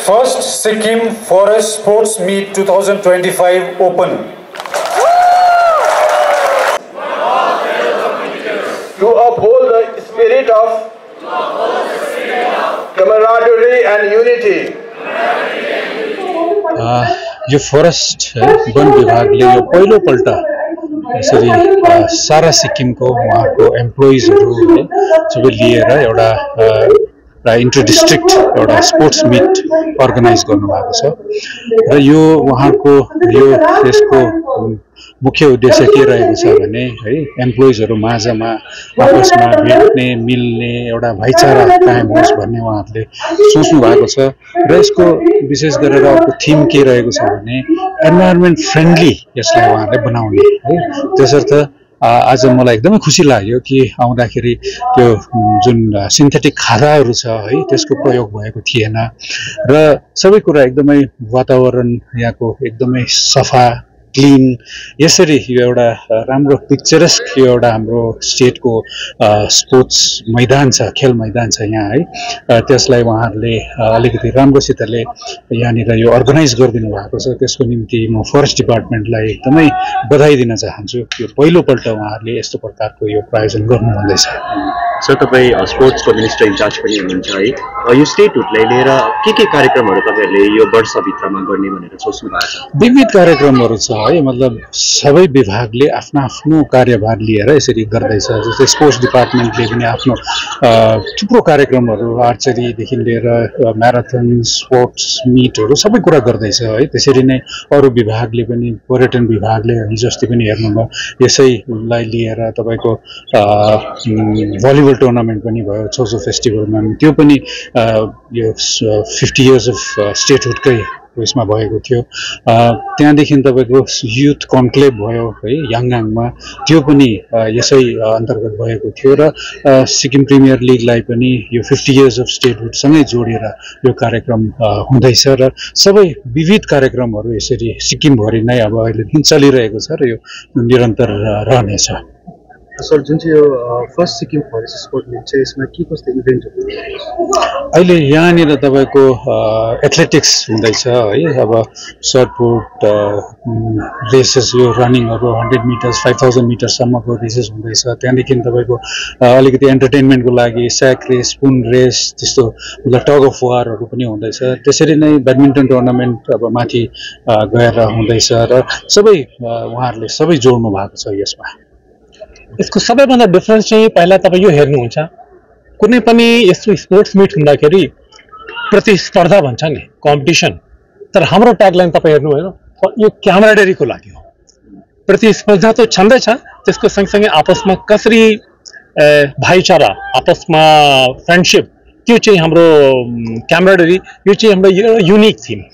First Sikkim Forest Sports Meet 2025 Open. To uphold the spirit of camaraderie and unity. यो forest वन विभागले यो पहिलोपल्ट यसरी सारा सिक्किमको उहाँको एम्प्लोइजहरू सबै लिएर एउटा इन्टर डिस्ट्रिक्ट एउटा स्पोर्ट्स मिट अर्गनाइज गर्नुभएको छ र यो उहाँको यो यसको मुख्य उद्देश्य के रहेको छ भने है एम्प्लोइजहरू माझमा आपसमा भेट्ने मिल्ने एउटा भाइचारा कायम होस् भन्ने उहाँहरूले सोच्नु भएको छ र यसको विशेष गरेर अर्को थीम के रहेको छ भने एन्भाइरोन्मेन्ट फ्रेन्डली यसलाई उहाँहरूले बनाउने है त्यसर्थ आज मलाई एकदमै खुसी लाग्यो कि आउँदाखेरि त्यो जुन सिन्थेटिक खादाहरू छ है त्यसको प्रयोग भएको थिएन र सबै कुरा एकदमै वातावरण यहाँको एकदमै सफा क्लीन यसरी यो एउटा राम्रो पिक्चरस्क यो एउटा हाम्रो स्टेटको स्पोर्ट्स मैदान छ खेल मैदान छ यहाँ है त्यसलाई उहाँहरूले अलिकति राम्रोसितले यहाँनिर यो अर्गनाइज गरिदिनु भएको छ त्यसको निम्ति म फरेस्ट डिपार्टमेन्टलाई एकदमै बधाई दिन चाहन्छु यो पहिलोपल्ट उहाँहरूले यस्तो प्रकारको यो प्रायोजन गर्नु हुँदैछ सर तपाईँ स्पोर्ट्सको मिनिस्टर इन्चार्ज पनि हुनुहुन्छ है यो स्टेटहुडलाई लिएर के कार्यक्रमहरू तपाईँहरूले यो वर्षभित्रमा गर्ने भनेर सोच्नु भएको छ विविध कार्यक्रमहरू छ है मतलब सबै विभागले आफ्नो आफ्नो कार्यभार लिएर यसरी गर्दैछ जस्तै स्पोर्ट्स डिपार्टमेन्टले पनि आफ्नो थुप्रो कार्यक्रमहरू आर्चरीदेखि लिएर म्याराथन स्पोर्ट्स मिटहरू सबै कुरा गर्दैछ है त्यसरी नै अरू विभागले पनि पर्यटन विभागले हिजो अस्ति पनि हेर्नुभयो यसैलाई लिएर तपाईँको भलिबल टुर्नामेन्ट पनि भयो छौसो फेस्टिभलमा त्यो पनि यो 50 इयर्स अफ स्टेटहुडकै उयसमा भएको थियो त्यहाँदेखि तपाईँको युथ कन्क्लेभ भयो है याङगाङमा त्यो पनि यसै अन्तर्गत भएको थियो र सिक्किम प्रिमियर लिगलाई पनि यो 50 इयर्स अफ स्टेटहुडसँगै जोडेर यो कार्यक्रम हुँदैछ र सबै विविध कार्यक्रमहरू यसरी सिक्किमभरि नै अब अहिलेदेखि चलिरहेको छ र यो निरन्तर रहनेछ सर जुन चाहिँ यो first Sikkim forest sport meet छ यसमा के कस्तो इभेन्टहरू अहिले यहाँनिर तपाईँको एथलेटिक्स हुँदैछ है अब सर्टपुट रेसेस यो रनिङहरू 100 मिटर्स 5000 मिटरसम्मको रेसेस हुँदैछ त्यहाँदेखि तपाईँको अलिकति एन्टरटेनमेन्टको लागि स्याक रेस स्पुन रेस त्यस्तो टग अफ वारहरू पनि हुँदैछ त्यसरी नै ब्याडमिन्टन टुर्नामेन्ट अब माथि गएर हुँदैछ र सबै उहाँहरूले सबै जोड्नु भएको छ यसमा यसको सबैभन्दा डिफरेन्स चाहिँ पहिला तपाईँ यो हेर्नुहुन्छ कुनै पनि यस्तो स्पोर्ट्स मिट हुँदाखेरि प्रतिस्पर्धा भन्छ नि कम्पिटिसन तर हाम्रो ट्यागलाइन तपाईँ हेर्नु होइन यो क्यामराडेरीको लागि हो प्रतिस्पर्धा त छँदैछ त्यसको सँगसँगै आपसमा कसरी भाइचारा आपसमा फ्रेन्डसिप त्यो चाहिँ हाम्रो क्यामराडेरी यो चाहिँ हाम्रो युनिक थिम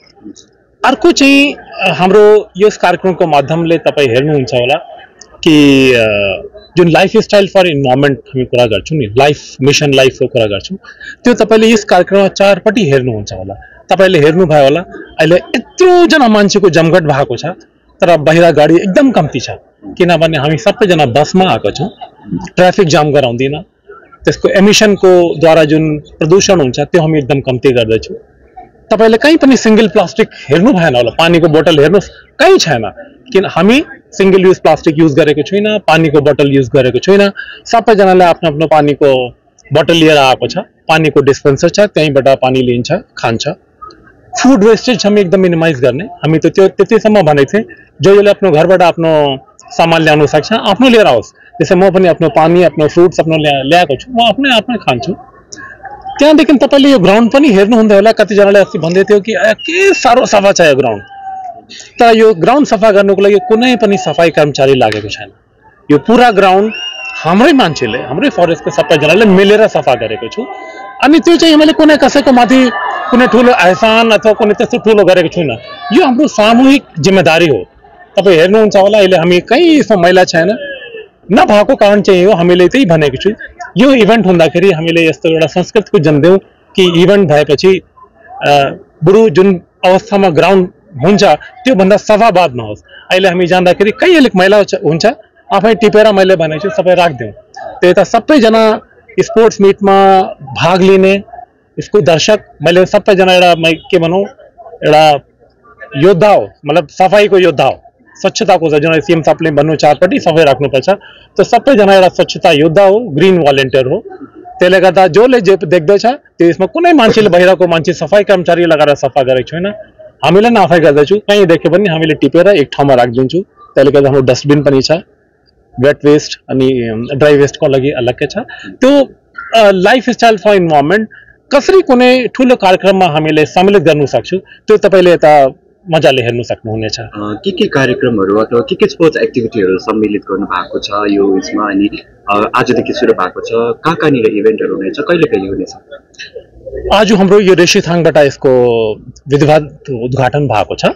अर्को चाहिँ हाम्रो यस कार्यक्रमको माध्यमले तपाईँ हेर्नुहुन्छ होला कि जुन लाइफ स्टाइल फर इन्भाइरोमेन्ट हामी कुरा गर्छौँ नि लाइफ मिसन लाइफको कुरा गर्छौँ त्यो तपाईँले यस कार्यक्रममा चारपट्टि हेर्नुहुन्छ होला तपाईँले हेर्नुभयो होला अहिले यत्रोजना मान्छेको जमघट भएको छ तर बाहिर गाडी एकदम कम्ती छ किनभने हामी सबैजना बसमा आएको छौँ ट्राफिक जाम गराउँदैन त्यसको एमिसनको द्वारा जुन प्रदूषण हुन्छ त्यो हामी एकदम कम्ती गर्दैछौँ तपाईँले कहीँ पनि सिंगल प्लास्टिक हेर्नु भएन होला पानीको बोतल हेर्नुहोस् कहीँ छैन किन हामी सिंगल युज प्लास्टिक युज गरेको छैन पानीको बोतल युज गरेको छैन सबैजनाले आफ्नो आफ्नो पानीको बोतल लिएर आएको छ पानीको डिस्पेन्सर छ त्यहीँबाट पानी लिन्छ खान्छ फूड वेस्टेज हामी एकदम मिनिमाइज गर्ने हामी त त्यो त्यतिसम्म भनेको थिएँ जसले आफ्नो घरबाट आफ्नो सामान ल्याउन सक्छ आफ्नो लिएर आओस् त्यसै म पनि आफ्नो पानी आफ्नो फ्रुट्स आफ्नो ल्याएको छु म आफ्नै खान्छु त्यहाँदेखि तपाईँले यो ग्राउन्ड पनि हेर्नुहुँदै होला कतिजनाले अस्ति भन्दै थियो कि के साह्रो सफा छ यो ग्राउन्ड तर यो ग्राउन्ड सफा गर्नुको लागि कुनै पनि सफाई कर्मचारी लागेको छैन यो पुरा ग्राउन्ड हाम्रै मान्छेले हाम्रै फरेस्टको सबैजनाले मिलेर सफा गरेको छु अनि त्यो चाहिँ मैले कुनै कसैको माथि कुनै ठुलो एहसान अथवा कुनै त्यस्तो ठुलो गरेको छुइनँ यो हाम्रो सामूहिक जिम्मेदारी हो तपाईँ हेर्नुहुन्छ होला अहिले हामी कहीँ यसमा महिला छैन नभएको कारण चाहिँ हो हामीले त्यही भनेको छु यो इभेन्ट हुँदाखेरि हामीले यस्तो एउटा संस्कृतिको जन्म दिउँ कि इभेन्ट भएपछि बुढो जुन अवस्थामा ग्राउन्ड हुन्छ त्योभन्दा सफाबाद नहोस् अहिले हामी जाँदाखेरि कहीँ अलिक मैला हुन्छ आफै टिपेर मैले भनेको छु सबै राखिदिउँ त्यो यता सबैजना स्पोर्ट्स मिटमा भाग लिने यसको दर्शक मैले सबैजना एउटा के भनौँ एउटा योद्धा हो मतलब सफाईको योद्धा हो स्वच्छताको छ जुन सीएम साहबले भन्नु चारपट्टि सफाई राख्नुपर्छ त्यो सबैजना एउटा स्वच्छता योद्धा हो ग्रिन भलिन्टियर हो त्यसले गर्दा जसले जे देख्दैछ त्यसमा कुनै मान्छेले बाहिरको मान्छे सफाई कर्मचारी लगाएर सफा गरेको छैन हामीले नै आफै गर्दैछु कहीँ देख्यो भने हामीले टिपेर एक ठाउँमा राखिदिन्छौँ त्यसले गर्दा हाम्रो डस्टबिन पनि छ वेट वेस्ट अनि ड्राई वेस्टको लागि अलग्गै छ त्यो लाइफस्टाइल फर इन्भाइरोमेन्ट कसरी कुनै ठुलो कार्यक्रममा हामीले सम्मिलित गर्न सक्छौँ त्यो तपाईँले यता मजाले हेर्न सक्नुहुनेछ के कार्यक्रमहरू अथवा के स्पोर्ट्स एक्टिभिटीहरू सम्मिलित गर्नु भएको छ यो यसमा अनि आजदेखि सुरु भएको छ कहाँनिर इभेन्टहरू हुनेछ कहिले कहिले हुनेछ आज हाम्रो यो रेशीथाङबाट यसको विधिवत उद्घाटन भएको छ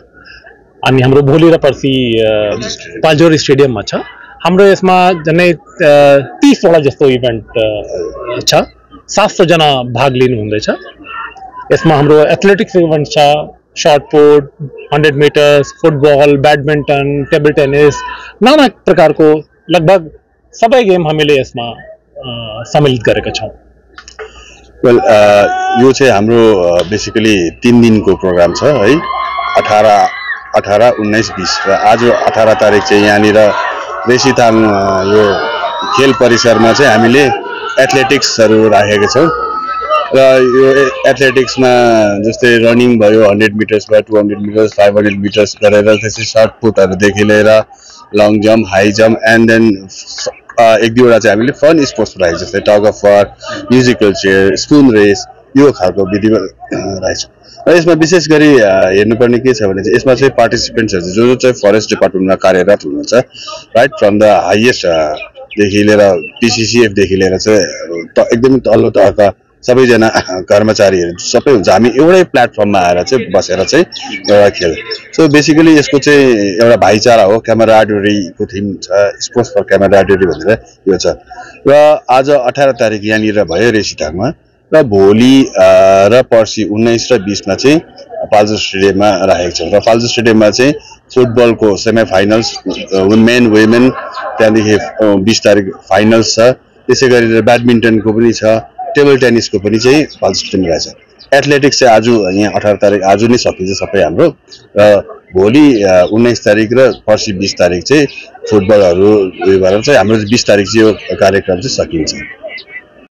अनि हाम्रो भोलि र पर्सि पाल्जोर स्टेडियममा छ हाम्रो यसमा झन्डै 30वटा जस्तो इभेन्ट छ 700 जना भाग लिनु हुँदैछ यसमा हाम्रो एथलेटिक्स इभेन्ट छ shot put 100 metres football badminton table tennis नाना प्रकारको लगभग सबै गेम हामीले यसमा सम्मिलित गरेका छौँ वेल यो चाहिँ हाम्रो बेसिकली 3 दिनको प्रोग्राम छ है 18, 19, 20 र आज 18 तारिक चाहिँ यहाँनिर रेशीथाङ यो खेल परिसरमा चाहिँ हामीले एथलेटिक्सहरू राखेका छौँ र यो एथलेटिक्समा जस्तै रनिङ भयो 100 मिटर्स भयो 200 मिटर्स 500 मिटर्स गरेर त्यसै सर्ट पुटहरूदेखि लिएर long jump high jump and then एक दुईवटा चाहिँ हामीले फन स्पोर्ट्स राखेको जस्तै tug of war musical chair spoon race यो खालको विधि राखेको र यसमा विशेष गरी हेर्नुपर्ने के छ भने चाहिँ यसमा चाहिँ पार्टिसिपेन्ट्सहरू जो चाहिँ फरेस्ट डिपार्टमेन्टमा कार्यरत हुनुहुन्छ राइट फ्रम द हाइएस्ट देखि लिएर पिसिसिएफदेखि लिएर चाहिँ एकदमै तल्लो तहका सबैजना कर्मचारीहरू सबै हुन्छ हामी एउटै प्लेटफर्ममा आएर चाहिँ बसेर चाहिँ एउटा खेल सो बेसिकली यसको चाहिँ एउटा भाइचारा हो क्यामेराडरीको थिम छ स्पोर्ट्स फर क्यामेराडरी भनेर यो छ र आज 18 तारिक यहाँनिर भयो रेशीथाङमा र भोलि र पर्सि 19 र 20 मा चाहिँ पाल्जर स्टेडियममा राखेको छौँ र पाल्जर स्टेडियममा चाहिँ फुटबलको सेमी फाइनल्स मेन वुमेन त्यहाँदेखि 20 तारिक फाइनल्स छ त्यसै गरी ब्याडमिन्टनको पनि छ टेबल टेनिसको पनि चाहिँ पाल्जर स्टेडियम रहेछ एथलेटिक्स चाहिँ आज यहाँ 18 तारिक आज नै सकिन्छ सबै हाम्रो र भोलि 19 तारिक र पर्सि 20 तारिक चाहिँ फुटबलहरू उयो गरेर चाहिँ हाम्रो 20 तारिक चाहिँ यो कार्यक्रम चाहिँ सकिन्छ